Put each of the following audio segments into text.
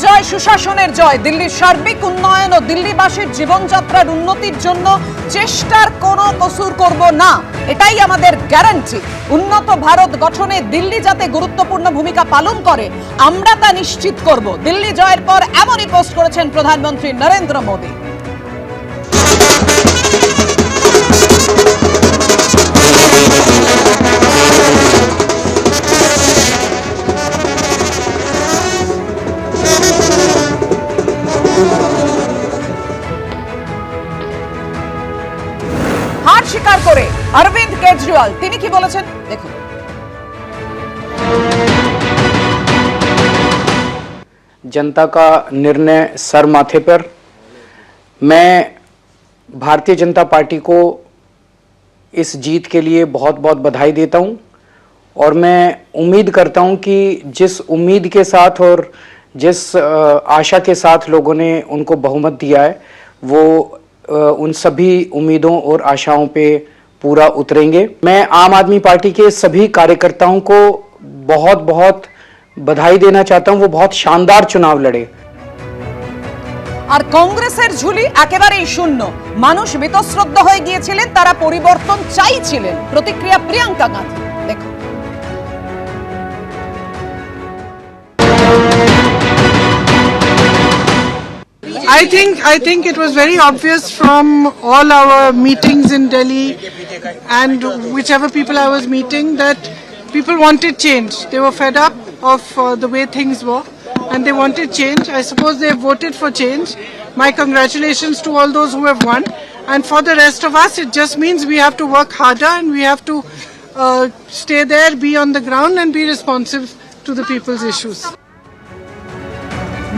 জয়, সুশাসনের জয়, দিল্লির সার্বিক উন্নয়ন ও দিল্লিবাসীর জীবনযাত্রার উন্নতির জন্য চেষ্টার কোনো কসুর করব না, এটাই আমাদের গ্যারান্টি। উন্নত ভারত গঠনে দিল্লি যাতে গুরুত্বপূর্ণ ভূমিকা পালন করে আমরা তা নিশ্চিত করব। দিল্লি জয়ের পর এমনই পোস্ট করেছেন প্রধানমন্ত্রী নরেন্দ্র মোদী। হার স্বীকার করে অরবিন্দ কেজরিওয়াল তিনি কি বলেছেন দেখুন। जनता का निर्णय सर माथे पर। मैं भारतीय जनता पार्टी को इस जीत के लिए बहुत बहुत बधाई देता हूं और मैं उम्मीद करता हूं कि जिस उम्मीद के साथ और जिस आशा के साथ लोगों ने उनको बहुमत दिया है वो उन सभी उम्मीदों और आशाओं पे पूरा उतरेंगे। मैं आम आदमी पार्टी के सभी कार्यकर्ताओं को बहुत बहुत बधाई देना चाहता हूं, वो बहुत शानदार चुनाव लड़े। আর কংগ্রেসের ঝুলি একেবারেই শূন্য, মানুষ বিতশ্রদ্ধ হয়ে গিয়েছিলেন, তারা পরিবর্তন চাইছিলেন। প্রতিক্রিয়া প্রিয়াঙ্কা গান্ধী দেখুন। I think it was very obvious from all our meetings in Delhi and whichever people I was meeting that people wanted change. They were fed up of the way things were and they wanted change. I suppose they voted for change. My congratulations to all those who have won. And for the rest of us, it just means we have to work harder and we have to stay there, be on the ground and be responsive to the people's issues.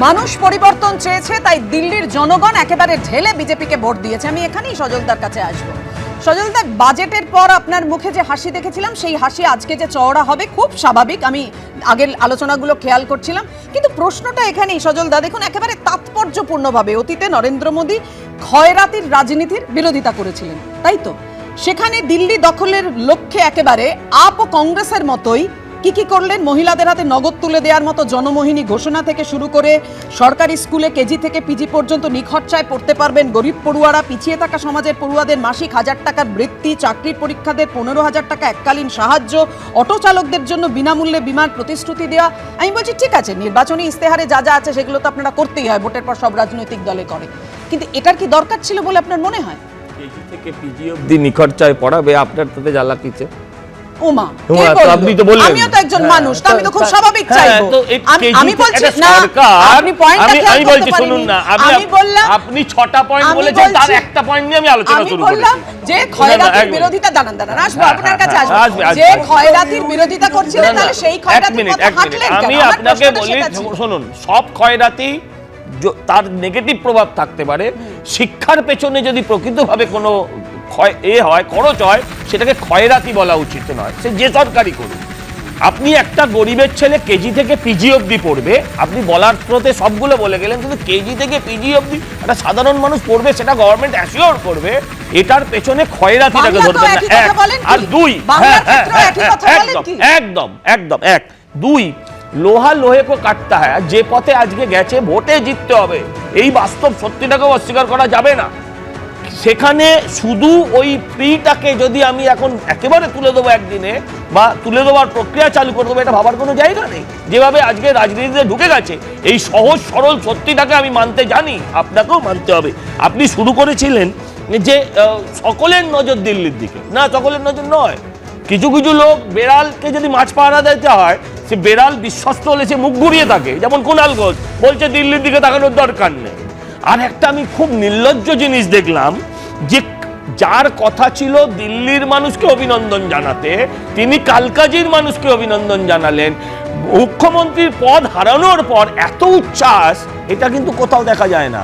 মানুষ পরিবর্তন চেয়েছে, তাই দিল্লির জনগণ একেবারে ঢেলে বিজেপিকে vote দিয়েছে। আমি এখানেই সজলদার কাছে আসবো। সজলদা, বাজেটের পর আপনার মুখে যে হাসি দেখেছিলাম সেই হাসি আজকে যে চওড়া হবে খুব স্বাভাবিক, আমি আগের আলোচনাগুলো খেয়াল করছিলাম। কিন্তু প্রশ্নটা এখানেই সজলদা, দেখুন একেবারে তাৎপর্যপূর্ণভাবে অতীতে নরেন্দ্র মোদী ক্ষয়রাতির রাজনীতির বিরোধিতা করেছিলেন, তাই তো? সেখানে দিল্লি দখলের লক্ষ্যে একেবারে আপ ও কংগ্রেসের মতোই কি করলেন? মহিলাদের হাতে নগদ তুলে দেওয়ার মতো জনমোহিনী ঘোষণা থেকে শুরু করে সরকারি স্কুলে কেজি থেকে পিজি পর্যন্ত নিখরচায় পড়তে পারবেন গরিব পড়ুয়ারা, পিছিয়ে থাকা সমাজের পড়ুয়াদের মাসিক 1000 টাকার বৃত্তি, চাকরির পরীক্ষাদের 15,000 টাকা এককালীন সাহায্য, অটো চালকদের জন্য বিনামূল্যে বিমার প্রতিশ্রুতি দেওয়া। আমি বলছি ঠিক আছে, নির্বাচনী ইস্তেহারে যা যা আছে সেগুলো তো আপনারা করতেই হয়, ভোটের পর সব রাজনৈতিক দলে করে, কিন্তু এটার কি দরকার ছিল বলে আপনার মনে হয়? কেজি থেকে পিজি অবধি নিখরচায় পড়াবে, আপনার তাতে জ্বালা কিছে? ওমা, আপনি তো বললেন আমিও তো একজন মানুষ, তো আমি তো খুব স্বাভাবিক চাইবো। আমি বলছি না, আপনি পয়েন্টটা আমি বলছি শুনুন না, আমি বললাম আপনি 6টা পয়েন্ট বলেছেন, তার একটা পয়েন্ট নিয়ে আমি আলোচনা শুরু করেছি। আমি বললাম যে ক্ষয়রাতির বিরোধিতা, দাঁড়ান আসবো আপনার কাছে, আসবো যে ক্ষয়রাতির বিরোধিতা করছিলেন, তাহলে সেই ক্ষয়রাতির কথা হাঁটলেন কেন? আমি আপনাকে বলি শুনুন, সব ক্ষয়রাতি তার নেগেটিভ প্রভাব থাকতে পারে। শিক্ষার পেছনে যদি প্রকৃতভাবে কোনো খরচ হয়, সেটাকে ক্ষয়রাতি বলা উচিত নয়, সে যে সরকারি করুন। আপনি একটা গরিবের ছেলে কেজি থেকে পিজি অবধি পড়বে, আপনি বলার স্রোতে সবগুলো বলে গেলেন, কিন্তু কেজি থেকে পিজি অবধি একটা সাধারণ মানুষ পড়বে, সেটা গভর্নমেন্ট অ্যাসিওর করবে, এটার পেছনে ক্ষয়রাতিটাকে ধরবেন না। এক আর দুই, একদম একদম এক দুই, লোহা লোহে কো কাটতা হয়। যে পথে আজকে গেছে, ভোটে জিততে হবে, এই বাস্তব সত্যিটাকেও অস্বীকার করা যাবে না। সেখানে শুধু ওই ফ্রিটাকে যদি আমি এখন একেবারে তুলে দেবো একদিনে, বা তুলে দেওয়ার প্রক্রিয়া চালু করে দেবো, এটা ভাবার কোনো জায়গা নেই। যেভাবে আজকে রাজনীতিতে ঢুকে গেছে, এই সহজ সরল সত্যিটাকে আমি মানতে জানি, আপনাকেও মানতে হবে। আপনি শুরু করেছিলেন যে সকলের নজর দিল্লির দিকে, না, সকলের নজর নয়। কিছু কিছু লোক, বেড়ালকে যদি মাছ পাহারা দিতে হয়, সে বেড়াল বিশ্বস্ত হলে সে মুখ ঘুরিয়ে থাকে, যেমন কুণাল ঘোষ বলছে দিল্লির দিকে তাকানোর দরকার নেই। আর একটা আমি খুব নির্লজ্জ জিনিস দেখলাম, যে যার কথা ছিল দিল্লির মানুষকে অভিনন্দন জানাতে, তিনি কালকাজির মানুষকে অভিনন্দন জানালেন। মুখ্যমন্ত্রীর পদ হারানোর পর এত উচ্ছ্বাস, এটা কিন্তু কোথাও দেখা যায় না।